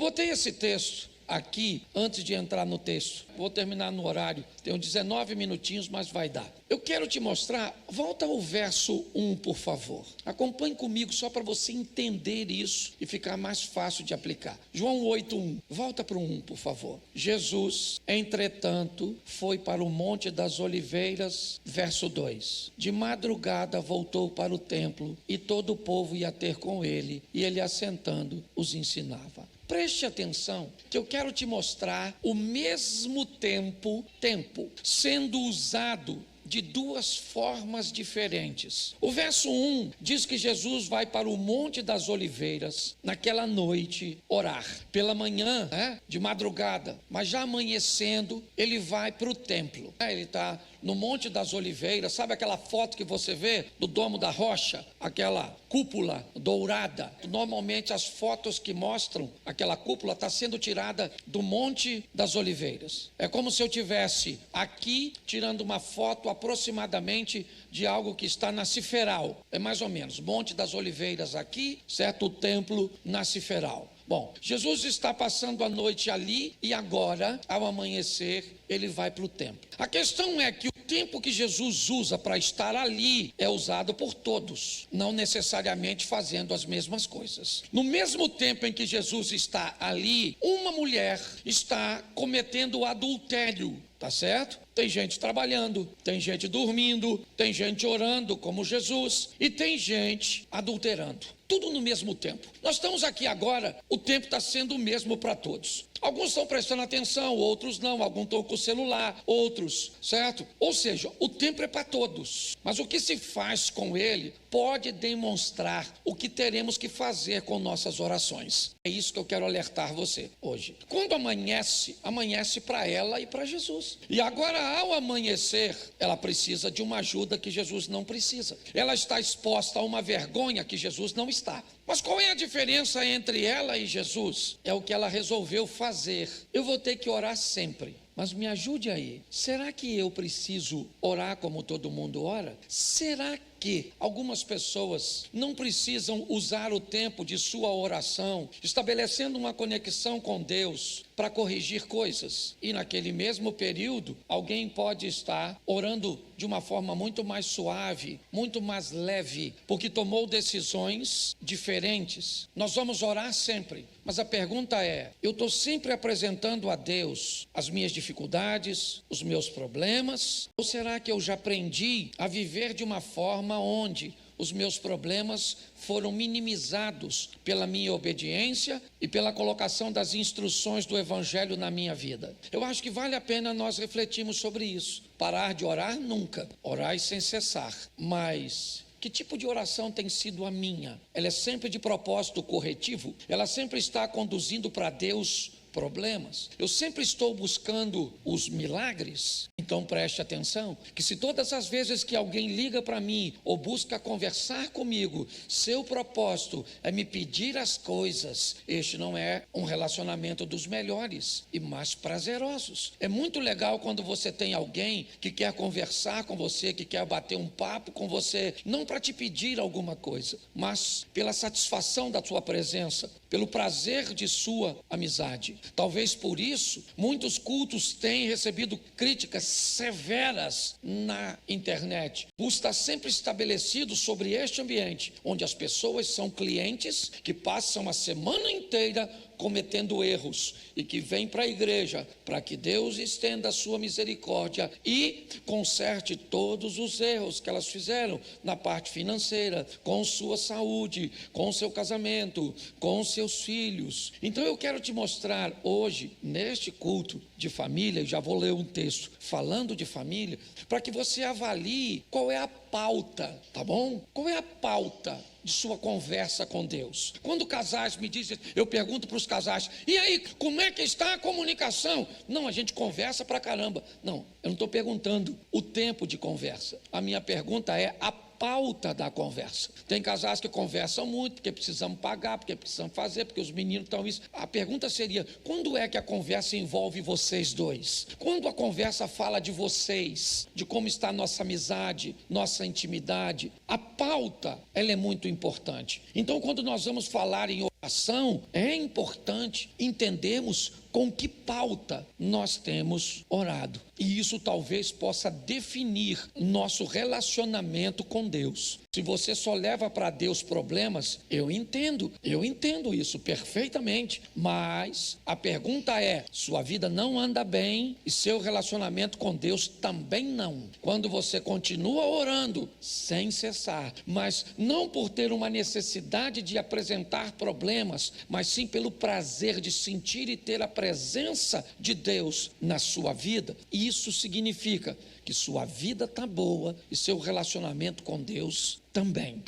botei esse texto aqui antes de entrar no texto. Vou terminar no horário, tenho 19 minutinhos, mas vai dar. Eu quero te mostrar, volta ao verso 1, por favor. Acompanhe comigo só para você entender isso e ficar mais fácil de aplicar. João 8:1, volta para o 1, por favor. Jesus, entretanto, foi para o Monte das Oliveiras, verso 2. De madrugada voltou para o templo e todo o povo ia ter com ele, e ele assentando os ensinava. Preste atenção que eu quero te mostrar o mesmo tempo sendo usado de duas formas diferentes. O verso 1 diz que Jesus vai para o Monte das Oliveiras naquela noite orar. Pela manhã, de madrugada, mas já amanhecendo, ele vai para o templo. Ele está no Monte das Oliveiras, sabe aquela foto que você vê do Domo da Rocha? Aquela cúpula dourada. Normalmente as fotos que mostram aquela cúpula está sendo tirada do Monte das Oliveiras. É como se eu tivesse aqui tirando uma foto aproximadamente de algo que está na Ciferal. É mais ou menos, Monte das Oliveiras aqui, certo? O templo na Ciferal. Bom, Jesus está passando a noite ali e agora, ao amanhecer, ele vai para o templo. A questão é que o tempo que Jesus usa para estar ali é usado por todos, não necessariamente fazendo as mesmas coisas. No mesmo tempo em que Jesus está ali, uma mulher está cometendo adultério. Tá certo? Tem gente trabalhando, tem gente dormindo, tem gente orando como Jesus e tem gente adulterando. Tudo no mesmo tempo. Nós estamos aqui agora, o tempo está sendo o mesmo para todos. Alguns estão prestando atenção, outros não. Alguns estão com o celular, outros, certo? Ou seja, o tempo é para todos. Mas o que se faz com ele pode demonstrar o que teremos que fazer com nossas orações. É isso que eu quero alertar você hoje. Quando amanhece, amanhece para ela e para Jesus. E agora, ao amanhecer, ela precisa de uma ajuda que Jesus não precisa. Ela está exposta a uma vergonha que Jesus não está. Mas qual é a diferença entre ela e Jesus? É o que ela resolveu fazer. Eu vou ter que orar sempre. Mas me ajude aí. Será que eu preciso orar como todo mundo ora? Será que algumas pessoas não precisam usar o tempo de sua oração, estabelecendo uma conexão com Deus para corrigir coisas? E naquele mesmo período, alguém pode estar orando de uma forma muito mais suave, muito mais leve, porque tomou decisões diferentes. Nós vamos orar sempre, mas a pergunta é, eu estou sempre apresentando a Deus as minhas dificuldades, os meus problemas, ou será que eu já aprendi a viver de uma forma onde os meus problemas foram minimizados pela minha obediência e pela colocação das instruções do Evangelho na minha vida? Eu acho que vale a pena nós refletirmos sobre isso. Parar de orar nunca, orar sem cessar, mas que tipo de oração tem sido a minha? Ela é sempre de propósito corretivo? Ela sempre está conduzindo para Deus problemas? Eu sempre estou buscando os milagres? Então preste atenção, que se todas as vezes que alguém liga para mim ou busca conversar comigo, seu propósito é me pedir as coisas, este não é um relacionamento dos melhores e mais prazerosos. É muito legal quando você tem alguém que quer conversar com você, que quer bater um papo com você, não para te pedir alguma coisa, mas pela satisfação da sua presença, pelo prazer de sua amizade. Talvez por isso, muitos cultos têm recebido críticas severas na internet. O está sempre estabelecido sobre este ambiente, onde as pessoas são clientes que passam a semana inteira cometendo erros e que vêm para a igreja para que Deus estenda a sua misericórdia e conserte todos os erros que elas fizeram na parte financeira, com sua saúde, com seu casamento, com seus filhos. Então eu quero te mostrar hoje, neste culto de família, já vou ler um texto falando de família, para que você avalie qual é a pauta, tá bom? Qual é a pauta de sua conversa com Deus? Quando casais me dizem, eu pergunto para os casais, e aí, como é que está a comunicação? Não, a gente conversa pra caramba. Não, eu não estou perguntando o tempo de conversa. A minha pergunta é a pauta da conversa. Tem casais que conversam muito, porque precisamos pagar, porque precisamos fazer, porque os meninos estão isso. A pergunta seria, quando é que a conversa envolve vocês dois? Quando a conversa fala de vocês, de como está a nossa amizade, nossa intimidade? A pauta, ela é muito importante. Então, quando nós vamos falar em Oração é importante entendermos com que pauta nós temos orado. E isso talvez possa definir nosso relacionamento com Deus. Se você só leva para Deus problemas, eu entendo isso perfeitamente. Mas a pergunta é, sua vida não anda bem e seu relacionamento com Deus também não. Quando você continua orando sem cessar, mas não por ter uma necessidade de apresentar problemas, mas sim pelo prazer de sentir e ter a presença de Deus na sua vida, isso significa que sua vida está boa e seu relacionamento com Deus também.